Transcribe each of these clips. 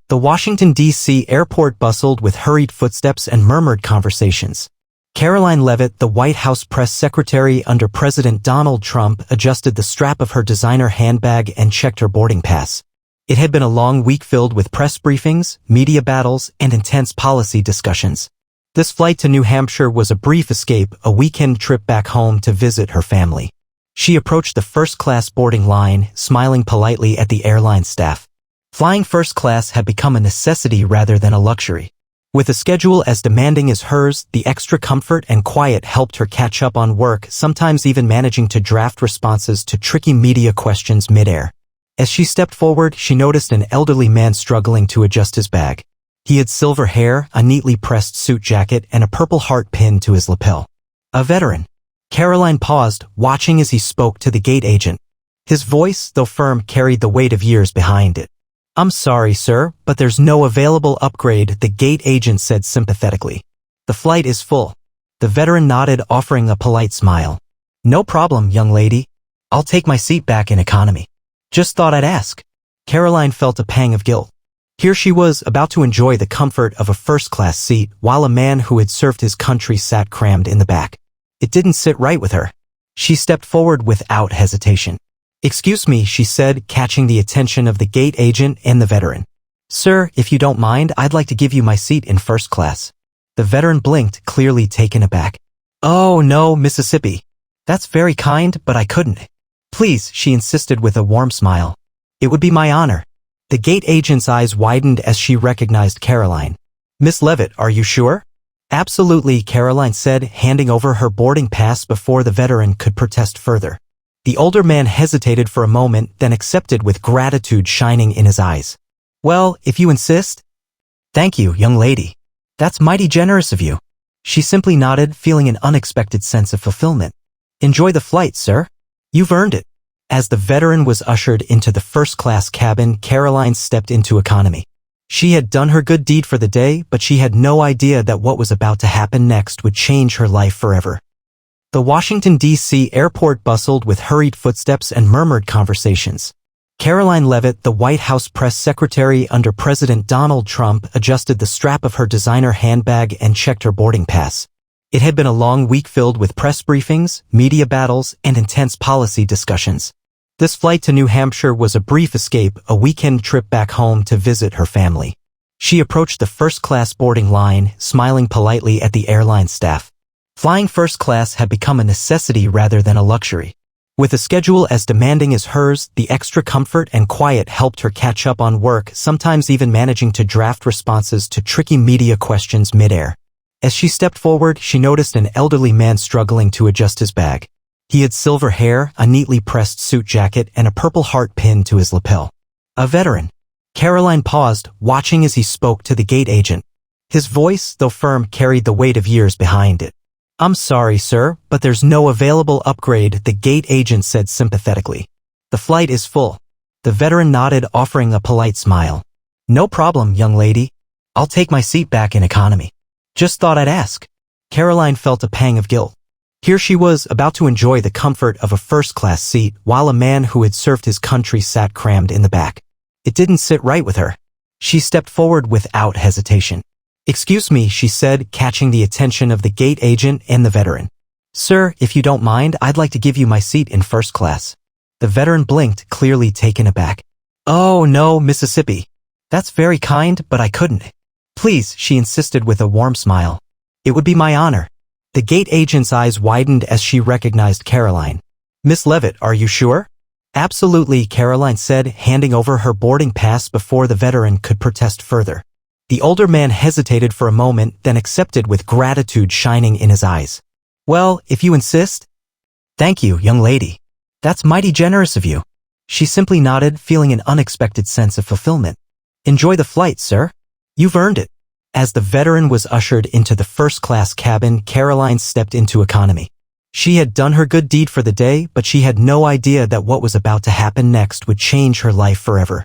The Washington, D.C. airport bustled with hurried footsteps and murmured conversations. Karoline Leavitt, the White House press secretary under President Donald Trump, adjusted the strap of her designer handbag and checked her boarding pass. It had been a long week filled with press briefings, media battles, and intense policy discussions. This flight to New Hampshire was a brief escape, a weekend trip back home to visit her family. She approached the first-class boarding line, smiling politely at the airline staff. Flying first class had become a necessity rather than a luxury. With a schedule as demanding as hers, the extra comfort and quiet helped her catch up on work, sometimes even managing to draft responses to tricky media questions mid-air. As she stepped forward, she noticed an elderly man struggling to adjust his bag. He had silver hair, a neatly pressed suit jacket, and a purple heart pinned to his lapel. A veteran. Karoline paused, watching as he spoke to the gate agent. His voice, though firm, carried the weight of years behind it. "I'm sorry, sir, but there's no available upgrade," the gate agent said sympathetically. "The flight is full." The veteran nodded, offering a polite smile. "No problem, young lady. I'll take my seat back in economy. Just thought I'd ask." Karoline felt a pang of guilt. Here she was, about to enjoy the comfort of a first-class seat, while a man who had served his country sat crammed in the back. It didn't sit right with her. She stepped forward without hesitation. "Excuse me," she said, catching the attention of the gate agent and the veteran. "Sir, if you don't mind, I'd like to give you my seat in first class." The veteran blinked, clearly taken aback. "Oh, no, Mississippi. That's very kind, but I couldn't." "Please," she insisted with a warm smile. "It would be my honor." The gate agent's eyes widened as she recognized Karoline. "Miss Leavitt, are you sure?" "Absolutely," Karoline said, handing over her boarding pass before the veteran could protest further. The older man hesitated for a moment, then accepted with gratitude shining in his eyes. "Well, if you insist." "Thank you, young lady. That's mighty generous of you." She simply nodded, feeling an unexpected sense of fulfillment. "Enjoy the flight, sir. You've earned it." As the veteran was ushered into the first-class cabin, Karoline stepped into economy. She had done her good deed for the day, but she had no idea that what was about to happen next would change her life forever. The Washington, D.C. airport bustled with hurried footsteps and murmured conversations. Karoline Leavitt, the White House press secretary under President Donald Trump, adjusted the strap of her designer handbag and checked her boarding pass. It had been a long week filled with press briefings, media battles, and intense policy discussions. This flight to New Hampshire was a brief escape, a weekend trip back home to visit her family. She approached the first-class boarding line, smiling politely at the airline staff. Flying first class had become a necessity rather than a luxury. With a schedule as demanding as hers, the extra comfort and quiet helped her catch up on work, sometimes even managing to draft responses to tricky media questions mid-air. As she stepped forward, she noticed an elderly man struggling to adjust his bag. He had silver hair, a neatly pressed suit jacket, and a purple heart pinned to his lapel. A veteran. Karoline paused, watching as he spoke to the gate agent. His voice, though firm, carried the weight of years behind it. "I'm sorry, sir, but there's no available upgrade," the gate agent said sympathetically. "The flight is full." The veteran nodded, offering a polite smile. "No problem, young lady. I'll take my seat back in economy. Just thought I'd ask." Karoline felt a pang of guilt. Here she was, about to enjoy the comfort of a first-class seat, while a man who had served his country sat crammed in the back. It didn't sit right with her. She stepped forward without hesitation. "Excuse me," she said, catching the attention of the gate agent and the veteran. "Sir, if you don't mind, I'd like to give you my seat in first class." The veteran blinked, clearly taken aback. "Oh, no, Mississippi. That's very kind, but I couldn't." "Please," she insisted with a warm smile. "It would be my honor." The gate agent's eyes widened as she recognized Karoline. "Miss Leavitt, are you sure?" "Absolutely," Karoline said, handing over her boarding pass before the veteran could protest further. The older man hesitated for a moment, then accepted with gratitude shining in his eyes. "Well, if you insist." "Thank you, young lady. That's mighty generous of you." She simply nodded, feeling an unexpected sense of fulfillment. "Enjoy the flight, sir. You've earned it." As the veteran was ushered into the first-class cabin, Karoline stepped into economy. She had done her good deed for the day, but she had no idea that what was about to happen next would change her life forever.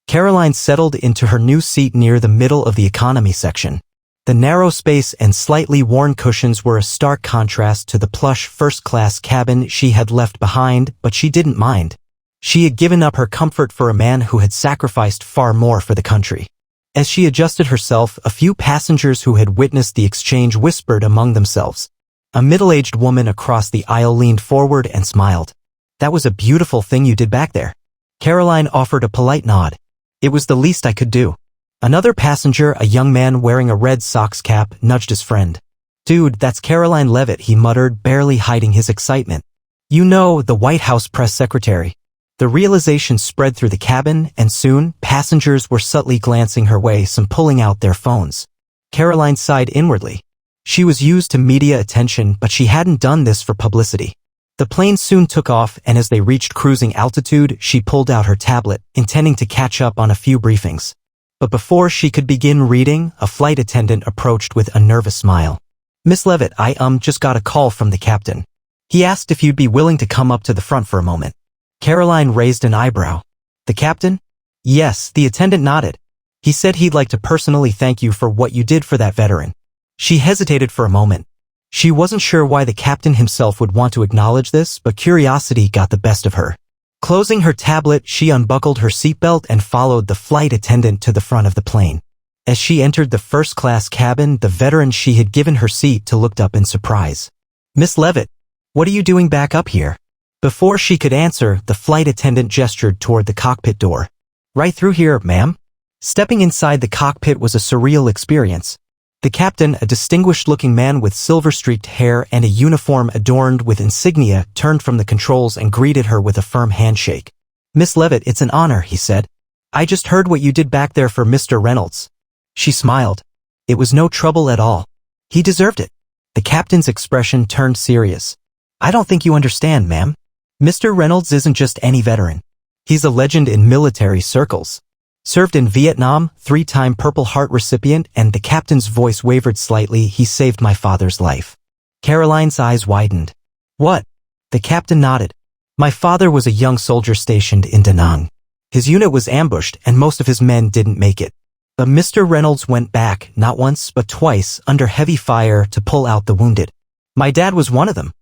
Karoline settled into her new seat near the middle of the economy section. The narrow space and slightly worn cushions were a stark contrast to the plush first-class cabin she had left behind, but she didn't mind. She had given up her comfort for a man who had sacrificed far more for the country. As she adjusted herself, a few passengers who had witnessed the exchange whispered among themselves. A middle-aged woman across the aisle leaned forward and smiled. "That was a beautiful thing you did back there." Karoline offered a polite nod. "It was the least I could do." Another passenger, a young man wearing a red Sox cap, nudged his friend. "Dude, that's Karoline Leavitt," he muttered, barely hiding his excitement. "You know, the White House press secretary." The realization spread through the cabin, and soon, passengers were subtly glancing her way, some pulling out their phones. Karoline sighed inwardly. She was used to media attention, but she hadn't done this for publicity. The plane soon took off, and as they reached cruising altitude, she pulled out her tablet, intending to catch up on a few briefings. But before she could begin reading, a flight attendant approached with a nervous smile. "Miss Leavitt, I just got a call from the captain. He asked if you'd be willing to come up to the front for a moment." Karoline raised an eyebrow. "The captain?" "Yes," the attendant nodded. "He said he'd like to personally thank you for what you did for that veteran." She hesitated for a moment. She wasn't sure why the captain himself would want to acknowledge this, but curiosity got the best of her. Closing her tablet, she unbuckled her seatbelt and followed the flight attendant to the front of the plane. As she entered the first-class cabin, the veteran she had given her seat to looked up in surprise. "Miss Leavitt, what are you doing back up here?" Before she could answer, the flight attendant gestured toward the cockpit door. "Right through here, ma'am." Stepping inside the cockpit was a surreal experience. The captain, a distinguished-looking man with silver-streaked hair and a uniform adorned with insignia, turned from the controls and greeted her with a firm handshake. "Miss Leavitt, it's an honor," he said. "I just heard what you did back there for Mr. Reynolds." She smiled. "It was no trouble at all. He deserved it." The captain's expression turned serious. "I don't think you understand, ma'am. Mr. Reynolds isn't just any veteran. He's a legend in military circles. Served in Vietnam, 3-time Purple Heart recipient, and the captain's voice wavered slightly, he saved my father's life." Karoline's eyes widened. "What?" The captain nodded. "My father was a young soldier stationed in Da Nang. His unit was ambushed, and most of his men didn't make it. But Mr. Reynolds went back, not once, but twice, under heavy fire to pull out the wounded. My dad was one of them."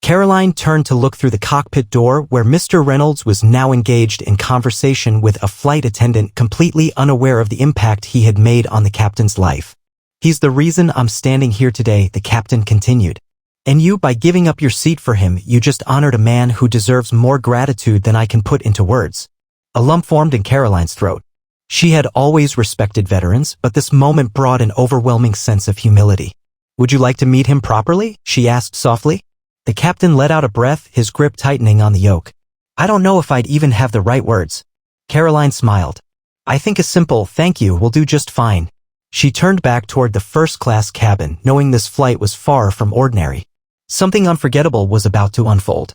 Karoline turned to look through the cockpit door where Mr. Reynolds was now engaged in conversation with a flight attendant completely unaware of the impact he had made on the captain's life. "He's the reason I'm standing here today," the captain continued. "And you, by giving up your seat for him, you just honored a man who deserves more gratitude than I can put into words." A lump formed in Karoline's throat. She had always respected veterans, but this moment brought an overwhelming sense of humility. "Would you like to meet him properly?" she asked softly. The captain let out a breath, his grip tightening on the yoke. "I don't know if I'd even have the right words." Karoline smiled. "I think a simple thank you will do just fine." She turned back toward the first-class cabin, knowing this flight was far from ordinary. Something unforgettable was about to unfold.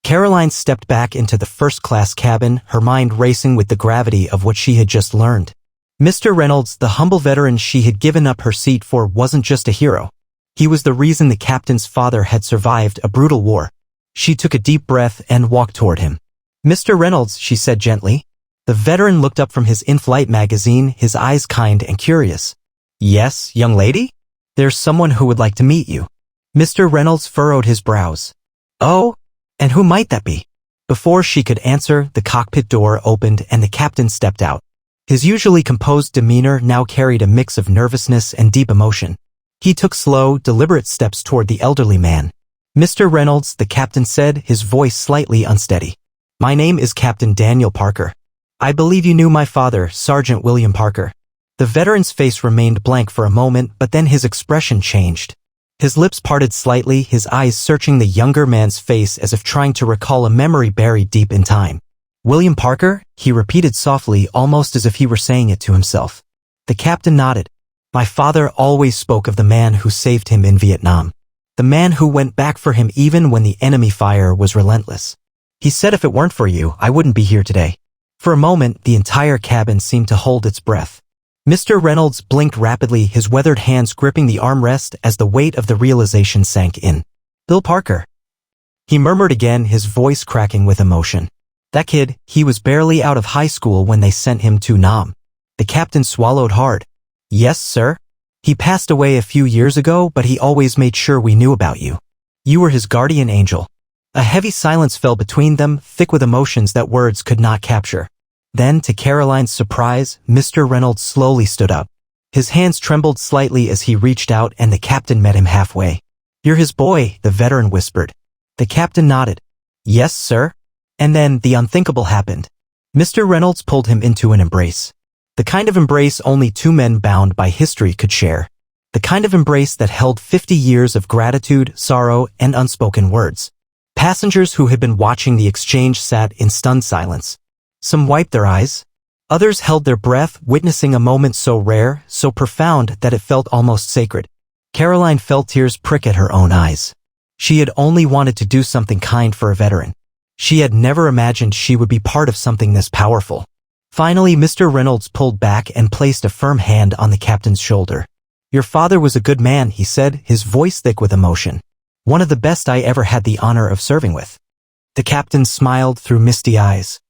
Karoline stepped back into the first-class cabin, her mind racing with the gravity of what she had just learned. Mr. Reynolds, the humble veteran she had given up her seat for, wasn't just a hero. He was the reason the captain's father had survived a brutal war. She took a deep breath and walked toward him. "Mr. Reynolds," she said gently. The veteran looked up from his in-flight magazine, his eyes kind and curious. "Yes, young lady? There's someone who would like to meet you." Mr. Reynolds furrowed his brows. "Oh? And who might that be?" Before she could answer, the cockpit door opened and the captain stepped out. His usually composed demeanor now carried a mix of nervousness and deep emotion. He took slow, deliberate steps toward the elderly man. "Mr. Reynolds," the captain said, his voice slightly unsteady. "My name is Captain Daniel Parker. I believe you knew my father, Sergeant William Parker." The veteran's face remained blank for a moment, but then his expression changed. His lips parted slightly, his eyes searching the younger man's face as if trying to recall a memory buried deep in time. "William Parker?" he repeated softly, almost as if he were saying it to himself. The captain nodded. "My father always spoke of the man who saved him in Vietnam. The man who went back for him even when the enemy fire was relentless. He said if it weren't for you, I wouldn't be here today." For a moment, the entire cabin seemed to hold its breath. Mr. Reynolds blinked rapidly, his weathered hands gripping the armrest as the weight of the realization sank in. "Bill Parker," he murmured again, his voice cracking with emotion. "That kid, he was barely out of high school when they sent him to Nam." The captain swallowed hard. "Yes, sir. He passed away a few years ago, but he always made sure we knew about you. You were his guardian angel." A heavy silence fell between them, thick with emotions that words could not capture. Then, to Caroline's surprise, Mr. Reynolds slowly stood up. His hands trembled slightly as he reached out and the captain met him halfway. "You're his boy," the veteran whispered. The captain nodded. "Yes, sir." And then the unthinkable happened. Mr. Reynolds pulled him into an embrace. The kind of embrace only two men bound by history could share. The kind of embrace that held 50 years of gratitude, sorrow, and unspoken words. Passengers who had been watching the exchange sat in stunned silence. Some wiped their eyes. Others held their breath, witnessing a moment so rare, so profound that it felt almost sacred. Karoline felt tears prick at her own eyes. She had only wanted to do something kind for a veteran. She had never imagined she would be part of something this powerful. Finally, Mr. Reynolds pulled back and placed a firm hand on the captain's shoulder. "Your father was a good man," he said, his voice thick with emotion. "One of the best I ever had the honor of serving with." The captain smiled through misty eyes.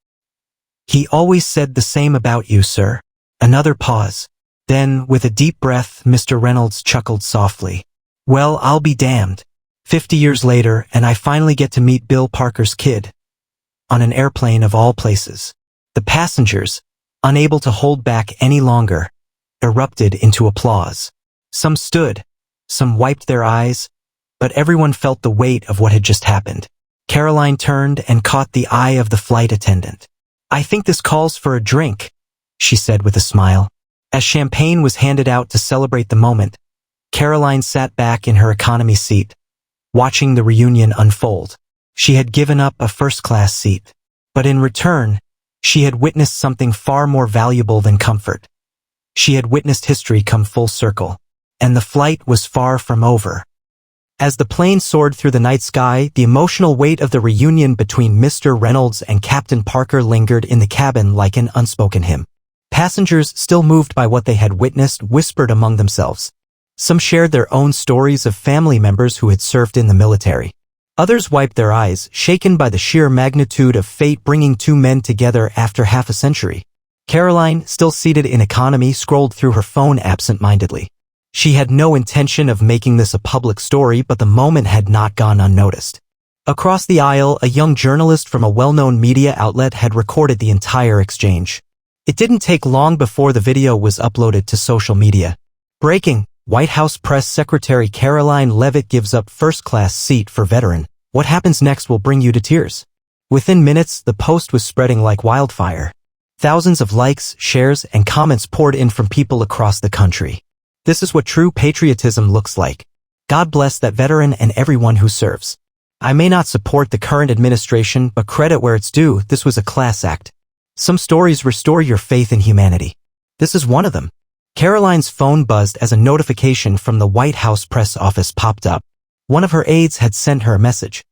"He always said the same about you, sir." Another pause. Then, with a deep breath, Mr. Reynolds chuckled softly. "Well, I'll be damned. 50 years later, and I finally get to meet Bill Parker's kid. On an airplane of all places." The passengers, unable to hold back any longer, erupted into applause. Some stood, some wiped their eyes, but everyone felt the weight of what had just happened. Karoline turned and caught the eye of the flight attendant. "I think this calls for a drink," she said with a smile. As champagne was handed out to celebrate the moment, Karoline sat back in her economy seat, watching the reunion unfold. She had given up a first-class seat, but in return, she had witnessed something far more valuable than comfort. She had witnessed history come full circle, and the flight was far from over. As the plane soared through the night sky, the emotional weight of the reunion between Mr. Reynolds and Captain Parker lingered in the cabin like an unspoken hymn. Passengers, still moved by what they had witnessed, whispered among themselves. Some shared their own stories of family members who had served in the military. Others wiped their eyes, shaken by the sheer magnitude of fate bringing two men together after half a century. Karoline, still seated in economy, scrolled through her phone absent-mindedly. She had no intention of making this a public story, but the moment had not gone unnoticed. Across the aisle, a young journalist from a well-known media outlet had recorded the entire exchange. It didn't take long before the video was uploaded to social media. Breaking: White House Press Secretary Karoline Leavitt gives up first-class seat for veteran. What happens next will bring you to tears. Within minutes, the post was spreading like wildfire. Thousands of likes, shares, and comments poured in from people across the country. This is what true patriotism looks like. God bless that veteran and everyone who serves. I may not support the current administration, but credit where it's due, this was a class act. Some stories restore your faith in humanity. This is one of them. Karoline's phone buzzed as a notification from the White House press office popped up. One of her aides had sent her a message.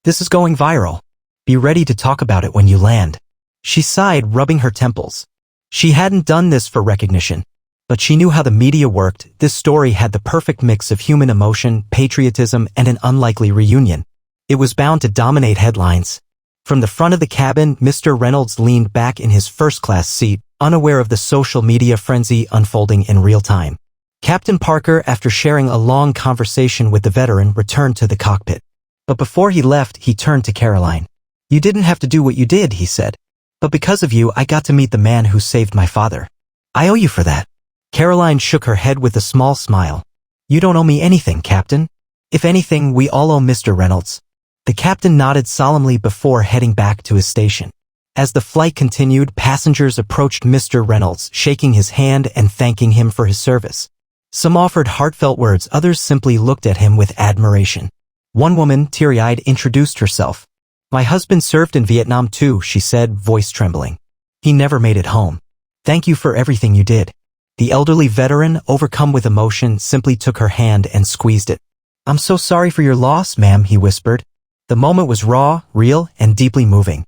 "This is going viral. Be ready to talk about it when you land." She sighed, rubbing her temples. She hadn't done this for recognition, but she knew how the media worked. This story had the perfect mix of human emotion, patriotism, and an unlikely reunion. It was bound to dominate headlines. From the front of the cabin, Mr. Reynolds leaned back in his first-class seat, unaware of the social media frenzy unfolding in real time. Captain Parker, after sharing a long conversation with the veteran, returned to the cockpit. But before he left, he turned to Karoline. "You didn't have to do what you did," he said. "But because of you, I got to meet the man who saved my father. I owe you for that." Karoline shook her head with a small smile. "You don't owe me anything, Captain. If anything, we all owe Mr. Reynolds." The captain nodded solemnly before heading back to his station. As the flight continued, passengers approached Mr. Reynolds, shaking his hand and thanking him for his service. Some offered heartfelt words, others simply looked at him with admiration. One woman, teary-eyed, introduced herself. "My husband served in Vietnam too," she said, voice trembling. "He never made it home. Thank you for everything you did." The elderly veteran, overcome with emotion, simply took her hand and squeezed it. "I'm so sorry for your loss, ma'am," he whispered. The moment was raw, real, and deeply moving.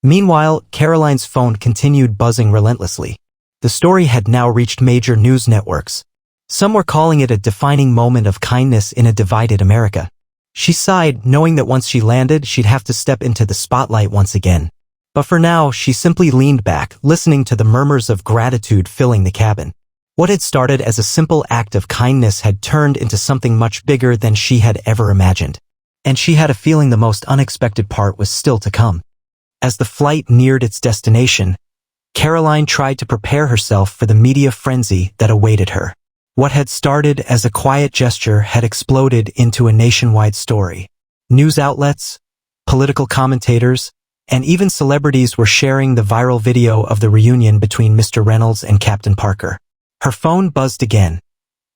Meanwhile, Karoline's phone continued buzzing relentlessly. The story had now reached major news networks. Some were calling it a defining moment of kindness in a divided America. She sighed, knowing that once she landed, she'd have to step into the spotlight once again. But for now, she simply leaned back, listening to the murmurs of gratitude filling the cabin. What had started as a simple act of kindness had turned into something much bigger than she had ever imagined. And she had a feeling the most unexpected part was still to come. As the flight neared its destination, Karoline tried to prepare herself for the media frenzy that awaited her. What had started as a quiet gesture had exploded into a nationwide story. News outlets, political commentators, and even celebrities were sharing the viral video of the reunion between Mr. Reynolds and Captain Parker. Her phone buzzed again.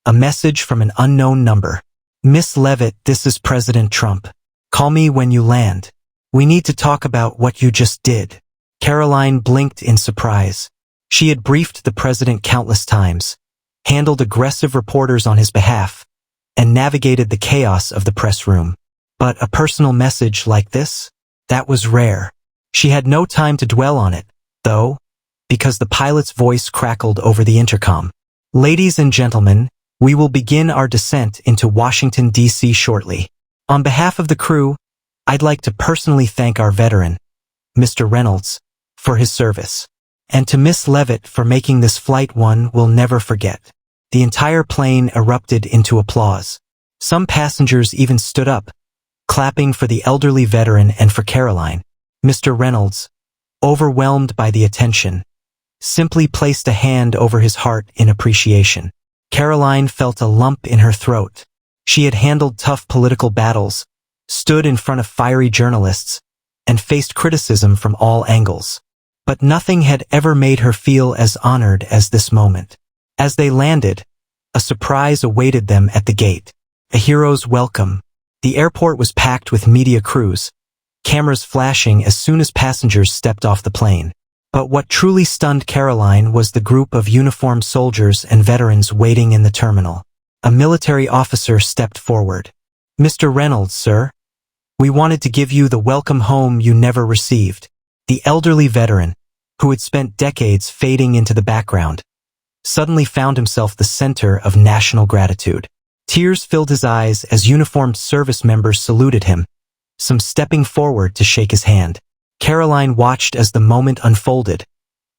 A message from an unknown number. "Miss Leavitt, this is President Trump. Call me when you land. We need to talk about what you just did." Karoline blinked in surprise. She had briefed the president countless times, handled aggressive reporters on his behalf, and navigated the chaos of the press room. But a personal message like this? That was rare. She had no time to dwell on it, though, because the pilot's voice crackled over the intercom. "Ladies and gentlemen, we will begin our descent into Washington, D.C. shortly. On behalf of the crew, I'd like to personally thank our veteran, Mr. Reynolds, for his service. And to Miss Leavitt for making this flight one we'll never forget." The entire plane erupted into applause. Some passengers even stood up, clapping for the elderly veteran and for Karoline. Mr. Reynolds, overwhelmed by the attention, simply placed a hand over his heart in appreciation. Karoline felt a lump in her throat. She had handled tough political battles, stood in front of fiery journalists, and faced criticism from all angles. But nothing had ever made her feel as honored as this moment. As they landed, a surprise awaited them at the gate. A hero's welcome. The airport was packed with media crews, cameras flashing as soon as passengers stepped off the plane. But what truly stunned Karoline was the group of uniformed soldiers and veterans waiting in the terminal. A military officer stepped forward. "Mr. Reynolds, sir, we wanted to give you the welcome home you never received." The elderly veteran, who had spent decades fading into the background, suddenly found himself the center of national gratitude. Tears filled his eyes as uniformed service members saluted him, some stepping forward to shake his hand. Karoline watched as the moment unfolded,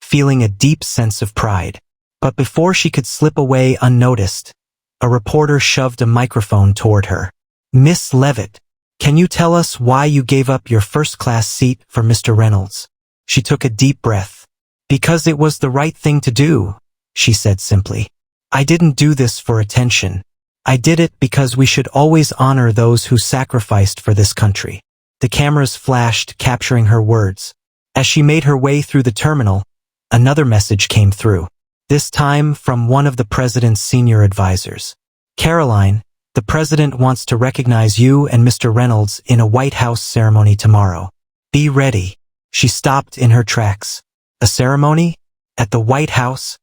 feeling a deep sense of pride. But before she could slip away unnoticed, a reporter shoved a microphone toward her. "Miss Leavitt, can you tell us why you gave up your first-class seat for Mr. Reynolds?" She took a deep breath. "Because it was the right thing to do," she said simply. "I didn't do this for attention. I did it because we should always honor those who sacrificed for this country." The cameras flashed, capturing her words. As she made her way through the terminal, another message came through, this time from one of the president's senior advisors. "Karoline, the president wants to recognize you and Mr. Reynolds in a White House ceremony tomorrow. Be ready." She stopped in her tracks. A ceremony? At the White House?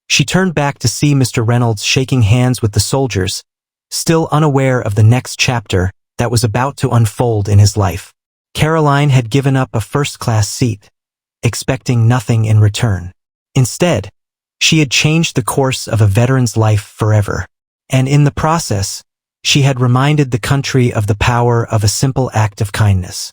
She turned back to see Mr. Reynolds shaking hands with the soldiers, still unaware of the next chapter that was about to unfold in his life. Karoline had given up a first-class seat, expecting nothing in return. Instead, she had changed the course of a veteran's life forever. And in the process, she had reminded the country of the power of a simple act of kindness.